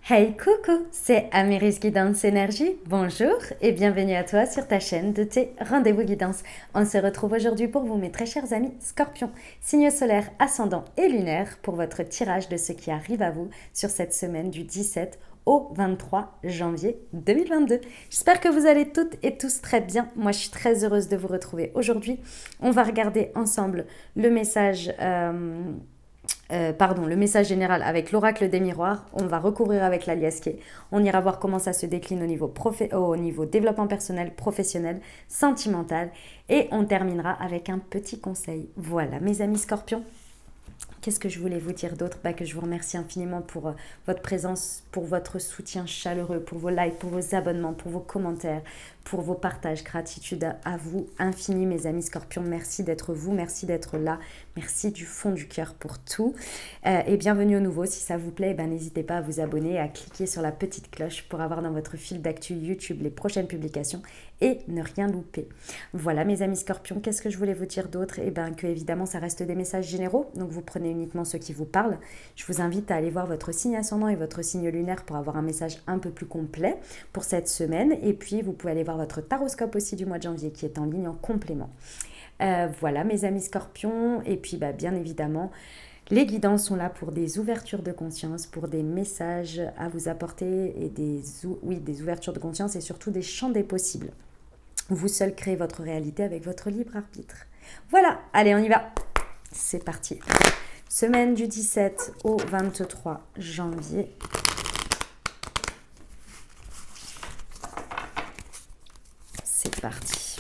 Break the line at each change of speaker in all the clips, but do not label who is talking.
Hey coucou, c'est Améris Guidance Énergie. Bonjour et bienvenue à toi sur ta chaîne de tes rendez-vous guidance. On se retrouve aujourd'hui pour vous mes très chers amis Scorpions, signe solaire, ascendant et lunaire pour votre tirage de ce qui arrive à vous sur cette semaine du 17 au 23 janvier 2022. J'espère que vous allez toutes et tous très bien. Moi, je suis très heureuse de vous retrouver aujourd'hui. On va regarder ensemble le message... le message général avec l'oracle des miroirs. On va recouvrir avec la liasquée. On ira voir comment ça se décline au niveau développement personnel, professionnel, sentimental. Et on terminera avec un petit conseil. Voilà, mes amis scorpions. Qu'est-ce que je voulais vous dire d'autre? Que je vous remercie infiniment pour votre présence, pour votre soutien chaleureux, pour vos likes, pour vos abonnements, pour vos commentaires, pour vos partages. Gratitude à vous infini, mes amis scorpions. Merci d'être vous, merci d'être là. Merci du fond du cœur pour tout. Et bienvenue au nouveau. Si ça vous plaît, n'hésitez pas à vous abonner et à cliquer sur la petite cloche pour avoir dans votre fil d'actu YouTube les prochaines publications et ne rien louper. Voilà, mes amis scorpions, qu'est-ce que je voulais vous dire d'autre? Que évidemment, ça reste des messages généraux, donc vous prenez uniquement ceux qui vous parlent. Je vous invite à aller voir votre signe ascendant et votre signe lunaire pour avoir un message un peu plus complet pour cette semaine. Et puis, vous pouvez aller voir votre taroscope aussi du mois de janvier qui est en ligne en complément. Voilà, mes amis scorpions. Et puis, bien évidemment, les guidances sont là pour des ouvertures de conscience, pour des messages à vous apporter et des ouvertures de conscience et surtout des champs des possibles. Vous seul créez votre réalité avec votre libre arbitre. Voilà, allez, on y va. C'est parti. Semaine du 17 au 23 janvier. C'est parti.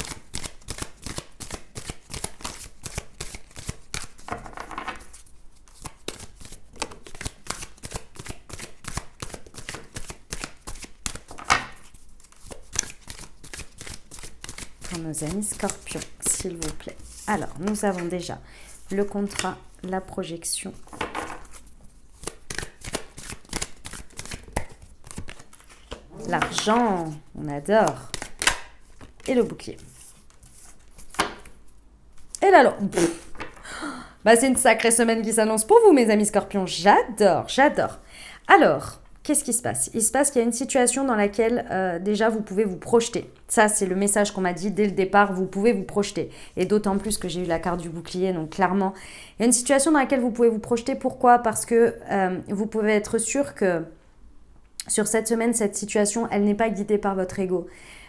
Pour nos amis scorpions, s'il vous plaît. Alors, nous avons déjà le contrat, la projection, l'argent, on adore, et le bouclier. Et là, c'est une sacrée semaine qui s'annonce pour vous, mes amis scorpions. J'adore. Alors, qu'est-ce qui se passe? Il se passe qu'il y a une situation dans laquelle déjà vous pouvez vous projeter. Ça, c'est le message qu'on m'a dit dès le départ, vous pouvez vous projeter. Et d'autant plus que j'ai eu la carte du bouclier, donc clairement, il y a une situation dans laquelle vous pouvez vous projeter. Pourquoi? Parce que vous pouvez être sûr que sur cette semaine, cette situation, elle n'est pas guidée par votre ego.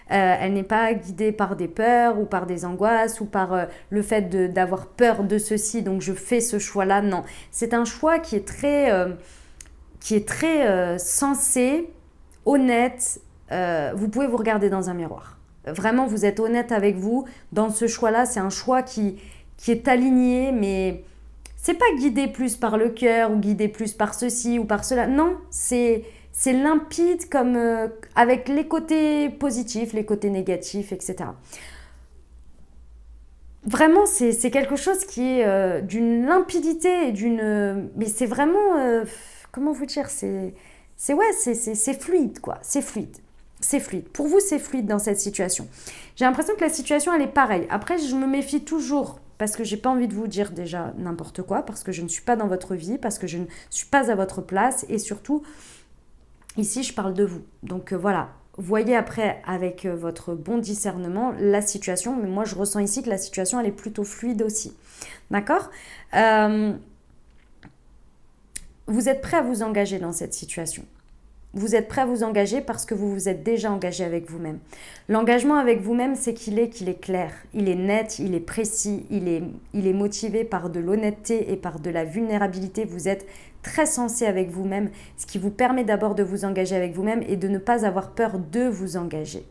Elle n'est pas guidée par des peurs ou par des angoisses ou par le fait d'avoir peur de ceci, donc je fais ce choix-là. Non, c'est un choix qui est très sensé, honnête. Vous pouvez vous regarder dans un miroir. Vraiment, vous êtes honnête avec vous. Dans ce choix-là, c'est un choix qui est aligné, mais c'est pas guidé plus par le cœur ou guidé plus par ceci ou par cela. Non, c'est limpide comme avec les côtés positifs, les côtés négatifs, etc. Vraiment, c'est quelque chose qui est d'une limpidité et mais c'est vraiment... comment vous dire? C'est fluide, quoi. C'est fluide. C'est fluide. Pour vous, c'est fluide dans cette situation. J'ai l'impression que la situation, elle est pareille. Après, je me méfie toujours parce que j'ai pas envie de vous dire déjà n'importe quoi, parce que je ne suis pas dans votre vie, parce que je ne suis pas à votre place et surtout, ici, je parle de vous. Donc voilà, voyez après avec votre bon discernement la situation, mais moi, je ressens ici que la situation, elle est plutôt fluide aussi. D'accord? Vous êtes prêt à vous engager dans cette situation. Vous êtes prêt à vous engager parce que vous vous êtes déjà engagé avec vous-même. L'engagement avec vous-même, c'est qu'il est clair, il est net, il est précis, il est motivé par de l'honnêteté et par de la vulnérabilité. Vous êtes très sensé avec vous-même, ce qui vous permet d'abord de vous engager avec vous-même et de ne pas avoir peur de vous engager.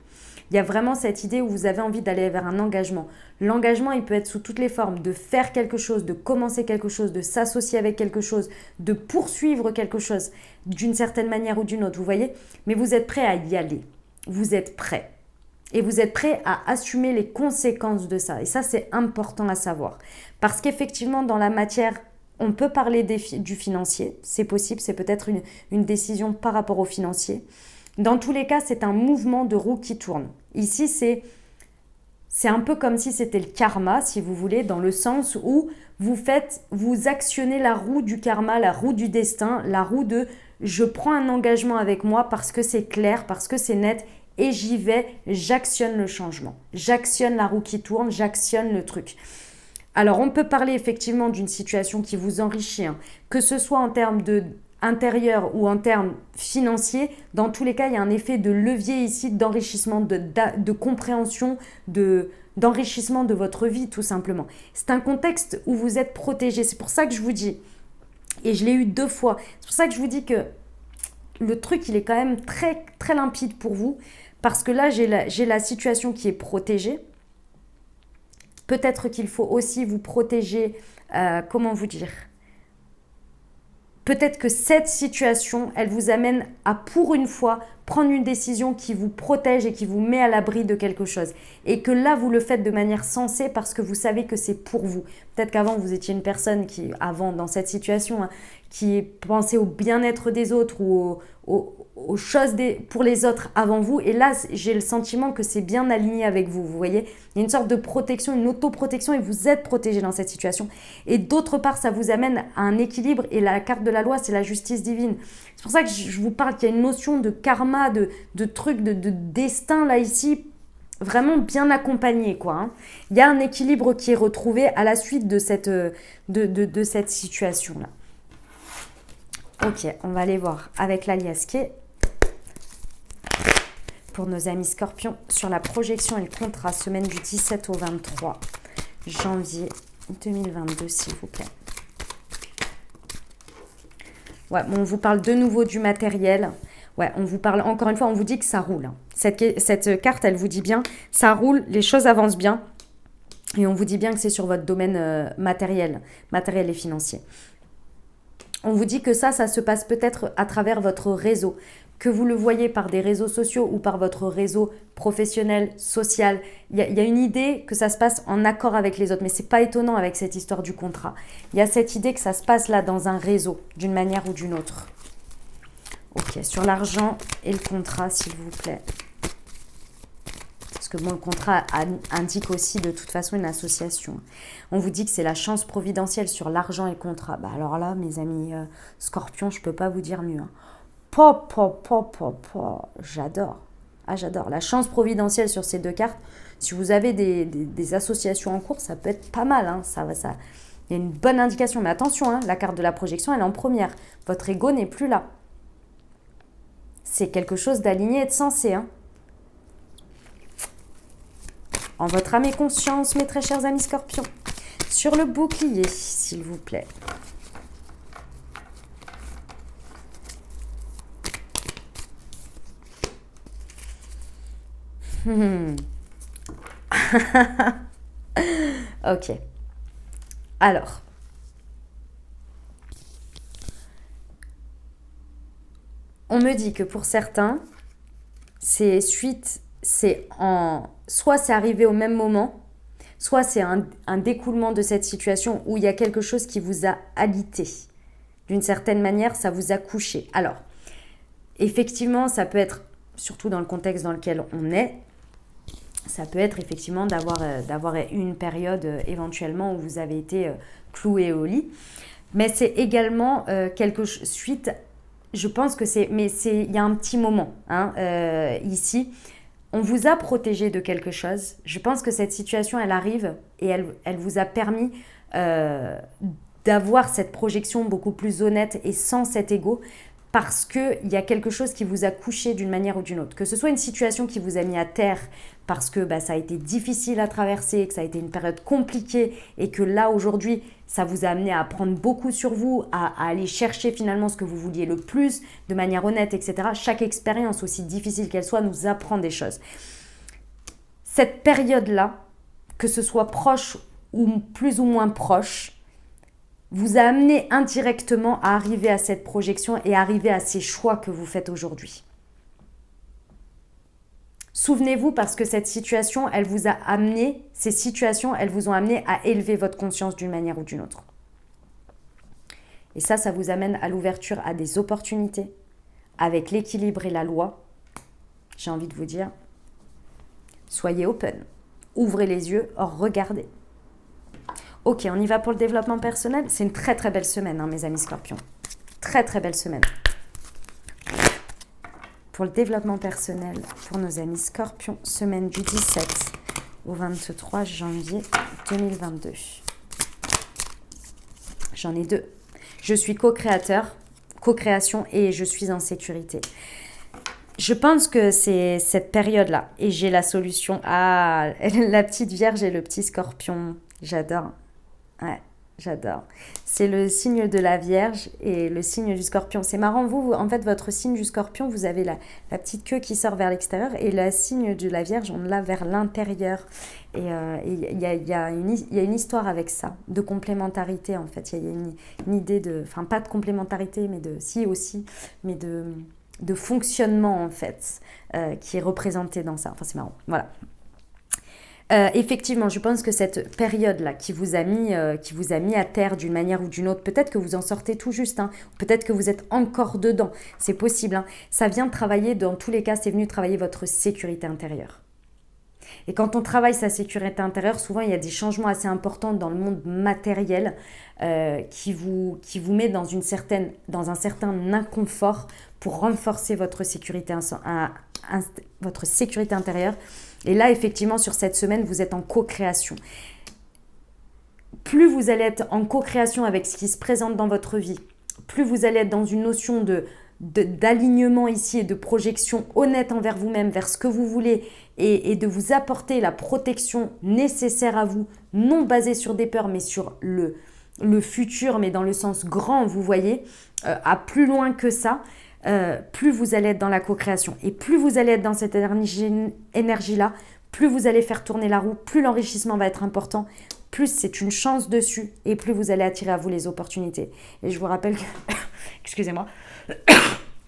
Il y a vraiment cette idée où vous avez envie d'aller vers un engagement. L'engagement, il peut être sous toutes les formes, de faire quelque chose, de commencer quelque chose, de s'associer avec quelque chose, de poursuivre quelque chose d'une certaine manière ou d'une autre, vous voyez? Mais vous êtes prêt à y aller. Vous êtes prêt. Et vous êtes prêt à assumer les conséquences de ça. Et ça, c'est important à savoir. Parce qu'effectivement, dans la matière, on peut parler du financier. C'est possible, c'est peut-être une décision par rapport au financier. Dans tous les cas, c'est un mouvement de roue qui tourne. Ici, c'est un peu comme si c'était le karma, si vous voulez, dans le sens où vous actionnez la roue du karma, la roue du destin, la roue de je prends un engagement avec moi parce que c'est clair, parce que c'est net et j'y vais, j'actionne le changement. J'actionne la roue qui tourne, j'actionne le truc. Alors, on peut parler effectivement d'une situation qui vous enrichit, hein, que ce soit en termes de intérieur ou en termes financiers. Dans tous les cas, il y a un effet de levier ici d'enrichissement, de compréhension, d'enrichissement de votre vie, tout simplement. C'est un contexte où vous êtes protégé. C'est pour ça que je vous dis, et je l'ai eu 2 fois, c'est pour ça que je vous dis que le truc, il est quand même très, très limpide pour vous, parce que là, j'ai la situation qui est protégée. Peut-être qu'il faut aussi vous protéger, comment vous dire, peut-être que cette situation, elle vous amène à, pour une fois, prendre une décision qui vous protège et qui vous met à l'abri de quelque chose. Et que là, vous le faites de manière sensée parce que vous savez que c'est pour vous. Peut-être qu'avant, vous étiez une personne qui, avant, dans cette situation, hein, qui pensait au bien-être des autres ou aux choses pour les autres avant vous. Et là, j'ai le sentiment que c'est bien aligné avec vous. Vous voyez, il y a une sorte de protection, une autoprotection et vous êtes protégé dans cette situation. Et d'autre part, ça vous amène à un équilibre et la carte de la loi, c'est la justice divine. C'est pour ça que je vous parle qu'il y a une notion de karma, de truc, de destin là ici, vraiment bien accompagné, quoi. Hein. Il y a un équilibre qui est retrouvé à la suite de cette situation-là. Ok, on va aller voir avec la liasquée pour nos amis scorpions sur la projection et le contrat semaine du 17 au 23 janvier 2022, s'il vous plaît. Ouais, bon, on vous parle de nouveau du matériel. Ouais, on vous parle, encore une fois, on vous dit que ça roule. Hein. Cette carte, elle vous dit bien, ça roule, les choses avancent bien. Et on vous dit bien que c'est sur votre domaine matériel et financier. On vous dit que ça se passe peut-être à travers votre réseau. Que vous le voyez par des réseaux sociaux ou par votre réseau professionnel, social. Il y a une idée que ça se passe en accord avec les autres. Mais ce n'est pas étonnant avec cette histoire du contrat. Il y a cette idée que ça se passe là dans un réseau, d'une manière ou d'une autre. Ok, sur l'argent et le contrat, s'il vous plaît. Parce que bon, le contrat indique aussi de toute façon une association. On vous dit que c'est la chance providentielle sur l'argent et le contrat. Bah alors là, mes amis scorpions, je ne peux pas vous dire mieux. Hein. J'adore. Ah, j'adore. La chance providentielle sur ces 2 cartes. Si vous avez des associations en cours, ça peut être pas mal. Hein. Il y a une bonne indication. Mais attention, hein, la carte de la projection, elle est en première. Votre ego n'est plus là. C'est quelque chose d'aligné et de sensé. Hein. En votre âme et conscience, mes très chers amis scorpions. Sur le bouclier, s'il vous plaît. Ok. Alors. On me dit que pour certains, soit c'est arrivé au même moment, soit c'est un découlement de cette situation où il y a quelque chose qui vous a alité. D'une certaine manière, ça vous a couché. Alors, effectivement, ça peut être, surtout dans le contexte dans lequel on est, ça peut être effectivement d'avoir eu une période éventuellement où vous avez été cloué au lit. Mais c'est également quelque chose, suite, je pense que il y a un petit moment ici. On vous a protégé de quelque chose. Je pense que cette situation, elle arrive et elle vous a permis d'avoir cette projection beaucoup plus honnête et sans cet ego parce qu'il y a quelque chose qui vous a couché d'une manière ou d'une autre. Que ce soit une situation qui vous a mis à terre parce que ça a été difficile à traverser, que ça a été une période compliquée et que là, aujourd'hui, ça vous a amené à apprendre beaucoup sur vous, à aller chercher finalement ce que vous vouliez le plus, de manière honnête, etc. Chaque expérience, aussi difficile qu'elle soit, nous apprend des choses. Cette période-là, que ce soit proche ou plus ou moins proche, vous a amené indirectement à arriver à cette projection et à arriver à ces choix que vous faites aujourd'hui. Souvenez-vous parce que cette situation, ces situations, elles vous ont amené à élever votre conscience d'une manière ou d'une autre. Et ça vous amène à l'ouverture à des opportunités avec l'équilibre et la loi. J'ai envie de vous dire, soyez open, ouvrez les yeux, regardez. Ok, on y va pour le développement personnel. C'est une très très belle semaine, mes amis scorpions. Très très belle semaine. pour le développement personnel pour nos amis Scorpions, semaine du 17 au 23 janvier 2022. J'en ai 2. Je suis co-créateur, co-création et je suis en sécurité. Je pense que c'est cette période-là et j'ai la solution. Ah, la petite Vierge et le petit Scorpion. J'adore. Ouais, j'adore. C'est le signe de la Vierge et le signe du Scorpion. C'est marrant, vous, en fait, votre signe du Scorpion, vous avez la petite queue qui sort vers l'extérieur et le signe de la Vierge, on l'a vers l'intérieur. Et il y a une histoire avec ça, de complémentarité, en fait. Il y a une idée de... Enfin, pas de complémentarité, mais de... Si, aussi, mais de fonctionnement, en fait, qui est représenté dans ça. Enfin, c'est marrant. Voilà. Effectivement, je pense que cette période-là qui vous a mis à terre d'une manière ou d'une autre, peut-être que vous en sortez tout juste, hein, peut-être que vous êtes encore dedans, c'est possible. Hein, ça vient travailler, dans tous les cas, c'est venu travailler votre sécurité intérieure. Et quand on travaille sa sécurité intérieure, souvent il y a des changements assez importants dans le monde matériel qui vous met dans un certain inconfort pour renforcer votre sécurité intérieure. Et là, effectivement, sur cette semaine, vous êtes en co-création. Plus vous allez être en co-création avec ce qui se présente dans votre vie, plus vous allez être dans une notion d'alignement ici et de projection honnête envers vous-même, vers ce que vous voulez et de vous apporter la protection nécessaire à vous, non basée sur des peurs, mais sur le futur, mais dans le sens grand, vous voyez, à plus loin que ça. Plus vous allez être dans la co-création et plus vous allez être dans cette énergie-là, plus vous allez faire tourner la roue, plus l'enrichissement va être important, plus c'est une chance dessus et plus vous allez attirer à vous les opportunités. Et je vous rappelle que, excusez-moi,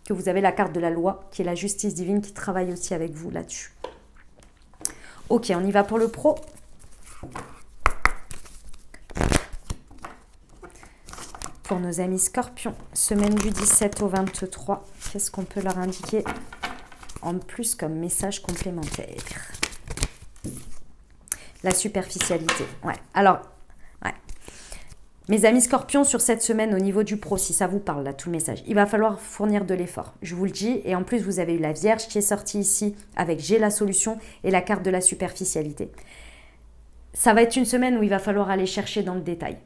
que vous avez la carte de la loi qui est la justice divine qui travaille aussi avec vous là-dessus. Ok, on y va pour le pro. Pour nos amis Scorpions, semaine du 17 au 23, qu'est-ce qu'on peut leur indiquer en plus comme message complémentaire? La superficialité. Ouais. Alors, ouais. Mes amis Scorpions, sur cette semaine, au niveau du pro, si ça vous parle, là, tout le message, il va falloir fournir de l'effort. Je vous le dis. Et en plus, vous avez eu la Vierge qui est sortie ici avec J'ai la solution et la carte de la superficialité. Ça va être une semaine où il va falloir aller chercher dans le détail.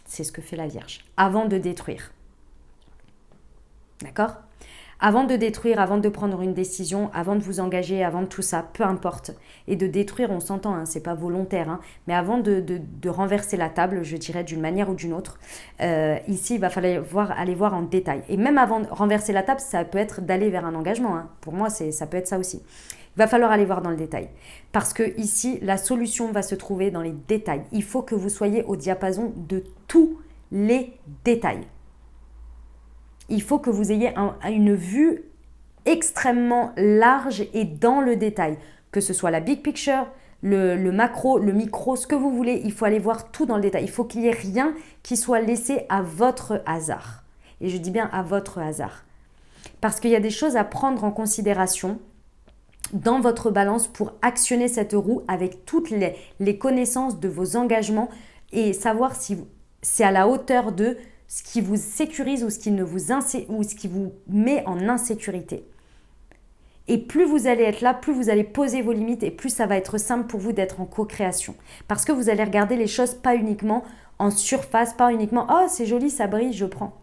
C'est ce que fait la Vierge, avant de détruire. D'accord ? Avant de détruire, avant de prendre une décision, avant de vous engager, avant de tout ça, peu importe. Et de détruire, on s'entend, hein, c'est pas volontaire, hein, mais avant de renverser la table, je dirais d'une manière ou d'une autre, ici, il va falloir aller voir en détail. Et même avant de renverser la table, ça peut être d'aller vers un engagement. Hein. Pour moi, ça peut être ça aussi. Il va falloir aller voir dans le détail. Parce que ici, la solution va se trouver dans les détails. Il faut que vous soyez au diapason de tous les détails. Il faut que vous ayez une vue extrêmement large et dans le détail. Que ce soit la big picture, le macro, le micro, ce que vous voulez, il faut aller voir tout dans le détail. Il faut qu'il n'y ait rien qui soit laissé à votre hasard. Et je dis bien à votre hasard. Parce qu'il y a des choses à prendre en considération dans votre balance pour actionner cette roue avec toutes les connaissances de vos engagements et savoir si c'est à la hauteur de ce qui vous sécurise ou ce qui vous met en insécurité. Et plus vous allez être là, plus vous allez poser vos limites et plus ça va être simple pour vous d'être en co-création. Parce que vous allez regarder les choses pas uniquement en surface, pas uniquement « Oh, c'est joli, ça brille, je prends ».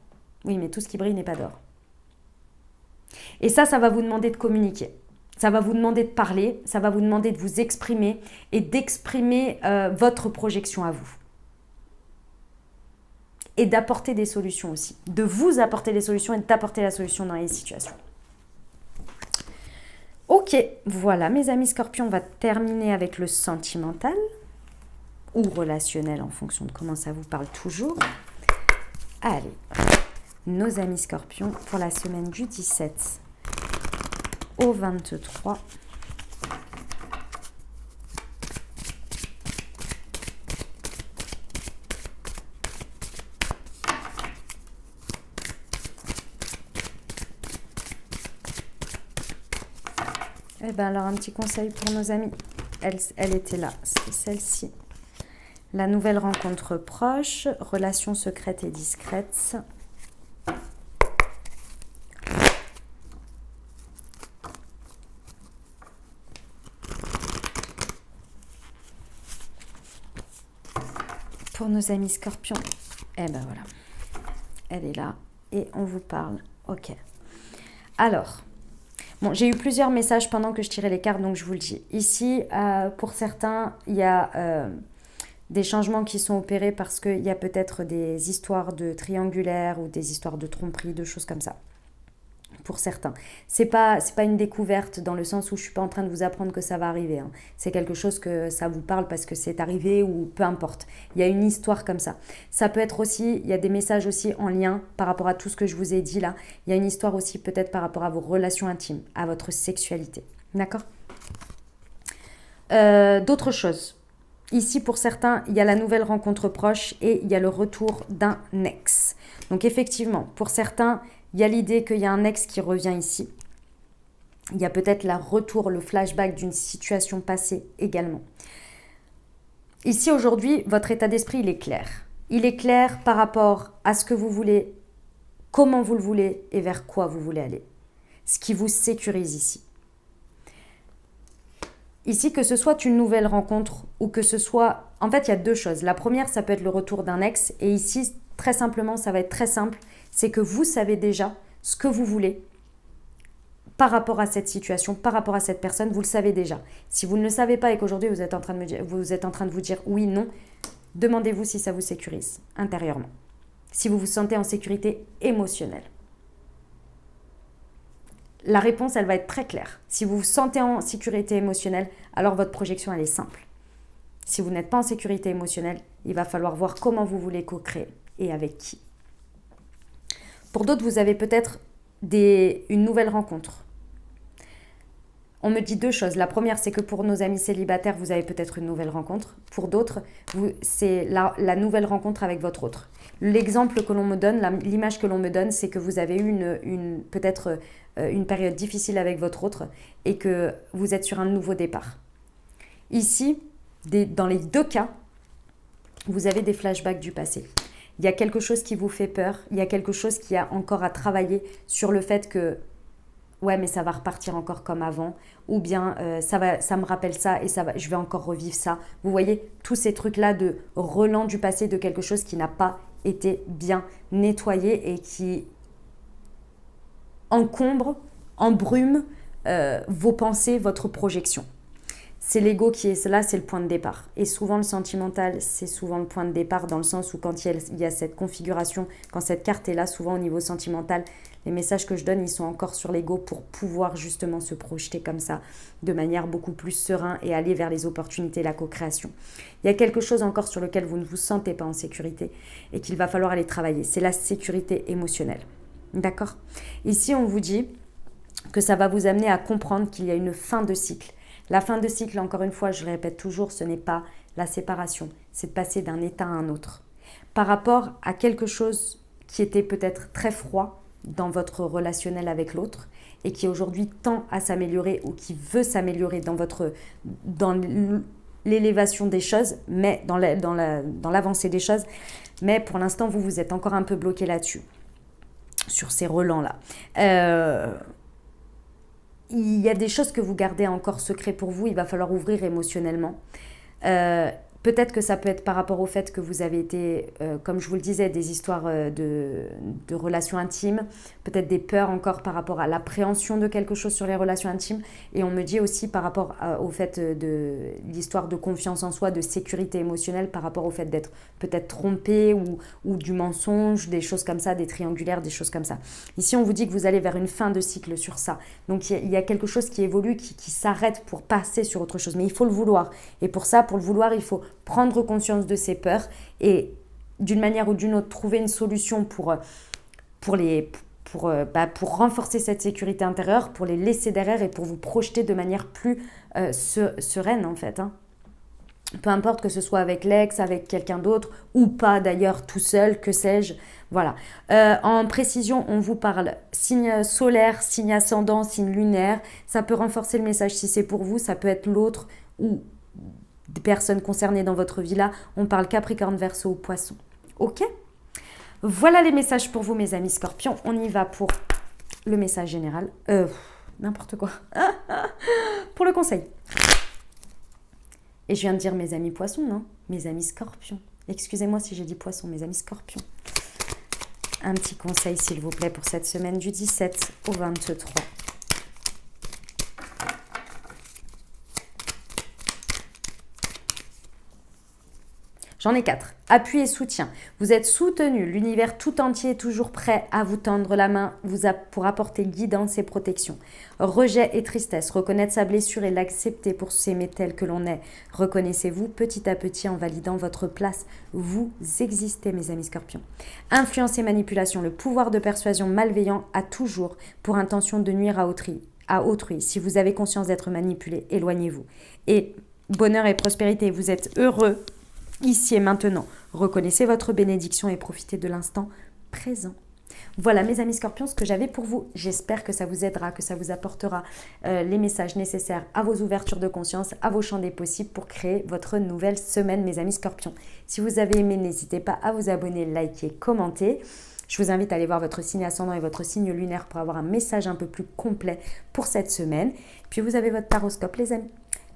Oui, mais tout ce qui brille n'est pas d'or. Et ça va vous demander de communiquer. Ça va vous demander de parler, ça va vous demander de vous exprimer et d'exprimer votre projection à vous. Et d'apporter des solutions aussi. De vous apporter des solutions et d'apporter la solution dans les situations. Ok, voilà mes amis Scorpions, on va terminer avec le sentimental ou relationnel en fonction de comment ça vous parle toujours. Allez, nos amis Scorpions pour la semaine du 17 au 23. Eh bien alors un petit conseil pour nos amis. Elle était là, c'est celle-ci. La nouvelle rencontre proche, relation secrète et discrète. pour nos amis scorpions. Eh ben voilà, elle est là et on vous parle. Ok. Alors, bon, j'ai eu plusieurs messages pendant que je tirais les cartes, donc je vous le dis. Ici, pour certains, il y a des changements qui sont opérés parce qu'il y a peut-être des histoires de triangulaire ou des histoires de tromperie, de choses comme ça. Pour certains. C'est pas une découverte dans le sens où je suis pas en train de vous apprendre que ça va arriver. Hein. C'est quelque chose que ça vous parle parce que c'est arrivé ou peu importe. Il y a une histoire comme ça. Ça peut être aussi, il y a des messages aussi en lien par rapport à tout ce que je vous ai dit là. Il y a une histoire aussi peut-être par rapport à vos relations intimes, à votre sexualité. D'accord ? D'autres choses. Ici, pour certains, il y a la nouvelle rencontre proche et il y a le retour d'un ex. Donc effectivement, pour certains, il y a l'idée qu'il y a un ex qui revient ici. Il y a peut-être le retour, le flashback d'une situation passée également. Ici, aujourd'hui, votre état d'esprit, il est clair. Il est clair par rapport à ce que vous voulez, comment vous le voulez et vers quoi vous voulez aller. Ce qui vous sécurise ici. Ici, que ce soit une nouvelle rencontre ou que ce soit... En fait, il y a deux choses. La première, ça peut être le retour d'un ex. Et ici, très simplement, ça va être très simple. C'est que vous savez déjà ce que vous voulez par rapport à cette situation, par rapport à cette personne. Vous le savez déjà. Si vous ne le savez pas et qu'aujourd'hui, vous êtes en train de vous dire oui, non, demandez-vous si ça vous sécurise intérieurement. Si vous vous sentez en sécurité émotionnelle. La réponse, elle va être très claire. Si vous vous sentez en sécurité émotionnelle, alors votre projection, elle est simple. Si vous n'êtes pas en sécurité émotionnelle, il va falloir voir comment vous voulez co-créer et avec qui. Pour d'autres, vous avez peut-être une nouvelle rencontre. On me dit deux choses. La première, c'est que pour nos amis célibataires, vous avez peut-être une nouvelle rencontre. Pour d'autres, c'est la nouvelle rencontre avec votre autre. L'exemple que l'on me donne, l'image que l'on me donne, c'est que vous avez eu peut-être une période difficile avec votre autre et que vous êtes sur un nouveau départ. Ici, dans les deux cas, vous avez des flashbacks du passé. Il y a quelque chose qui vous fait peur, il y a quelque chose qui a encore à travailler sur le fait que ouais, mais ça va repartir encore comme avant, ou bien ça me rappelle ça et je vais encore revivre ça. Vous voyez, tous ces trucs-là de relents du passé de quelque chose qui n'a pas été bien nettoyé et qui encombre, embrume vos pensées, votre projection. C'est l'ego qui est là, c'est le point de départ. Et souvent le sentimental, c'est souvent le point de départ dans le sens où quand il y a cette configuration, quand cette carte est là, souvent au niveau sentimental, les messages que je donne, ils sont encore sur l'ego pour pouvoir justement se projeter comme ça, de manière beaucoup plus sereine et aller vers les opportunités, la co-création. Il y a quelque chose encore sur lequel vous ne vous sentez pas en sécurité et qu'il va falloir aller travailler. C'est la sécurité émotionnelle. D'accord ? Ici, on vous dit que ça va vous amener à comprendre qu'il y a une fin de cycle. La fin de cycle, encore une fois, je le répète toujours, ce n'est pas la séparation, c'est de passer d'un état à un autre. Par rapport à quelque chose qui était peut-être très froid dans votre relationnel avec l'autre et qui aujourd'hui tend à s'améliorer ou qui veut s'améliorer dans l'élévation des choses, mais dans l'avancée des choses, mais pour l'instant, vous êtes encore un peu bloqué là-dessus, sur ces relents-là. Il y a des choses que vous gardez encore secret pour vous, il va falloir ouvrir émotionnellement. Peut-être que ça peut être par rapport au fait que vous avez été, comme je vous le disais, des histoires de relations intimes, peut-être des peurs encore par rapport à l'appréhension de quelque chose sur les relations intimes. Et on me dit aussi par rapport au fait de l'histoire de confiance en soi, de sécurité émotionnelle, par rapport au fait d'être peut-être trompé ou du mensonge, des choses comme ça, des triangulaires, des choses comme ça. Ici, on vous dit que vous allez vers une fin de cycle sur ça. Donc, il y a quelque chose qui évolue, qui s'arrête pour passer sur autre chose. Mais il faut le vouloir. Et pour ça, pour le vouloir, il faut prendre conscience de ses peurs et d'une manière ou d'une autre trouver une solution pour renforcer cette sécurité intérieure, pour les laisser derrière et pour vous projeter de manière plus sereine en fait. Peu importe que ce soit avec l'ex, avec quelqu'un d'autre ou pas d'ailleurs tout seul, que sais-je. Voilà. En précision, on vous parle signe solaire, signe ascendant, signe lunaire. Ça peut renforcer le message si c'est pour vous, ça peut être l'autre ou des personnes concernées dans votre vie là. On parle Capricorne, Verseau ou Poisson. Ok ? Voilà les messages pour vous mes amis Scorpions. On y va pour le message général. N'importe quoi. Pour le conseil. Et je viens de dire mes amis Poissons, non ? Mes amis Scorpions. Excusez-moi si j'ai dit poisson, mes amis scorpions. Un petit conseil, s'il vous plaît, pour cette semaine du 17 au 23. J'en ai 4. Appui et soutien. Vous êtes soutenu. L'univers tout entier est toujours prêt à vous tendre la main pour apporter guidance et protection. Rejet et tristesse. Reconnaître sa blessure et l'accepter pour s'aimer tel que l'on est. Reconnaissez-vous petit à petit en validant votre place. Vous existez, mes amis scorpions. Influence et manipulation. Le pouvoir de persuasion malveillant a toujours pour intention de nuire à autrui. Si vous avez conscience d'être manipulé, éloignez-vous. Et bonheur et prospérité. Vous êtes heureux ici et maintenant. Reconnaissez votre bénédiction et profitez de l'instant présent. Voilà mes amis scorpions, ce que j'avais pour vous. J'espère que ça vous aidera, que ça vous apportera les messages nécessaires à vos ouvertures de conscience, à vos champs des possibles pour créer votre nouvelle semaine, mes amis scorpions. Si vous avez aimé, n'hésitez pas à vous abonner, liker, commenter. Je vous invite à aller voir votre signe ascendant et votre signe lunaire pour avoir un message un peu plus complet pour cette semaine. Puis vous avez votre taroscope, les amis.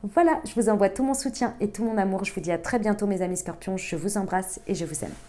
Voilà, je vous envoie tout mon soutien et tout mon amour. Je vous dis à très bientôt mes amis scorpions. Je vous embrasse et je vous aime.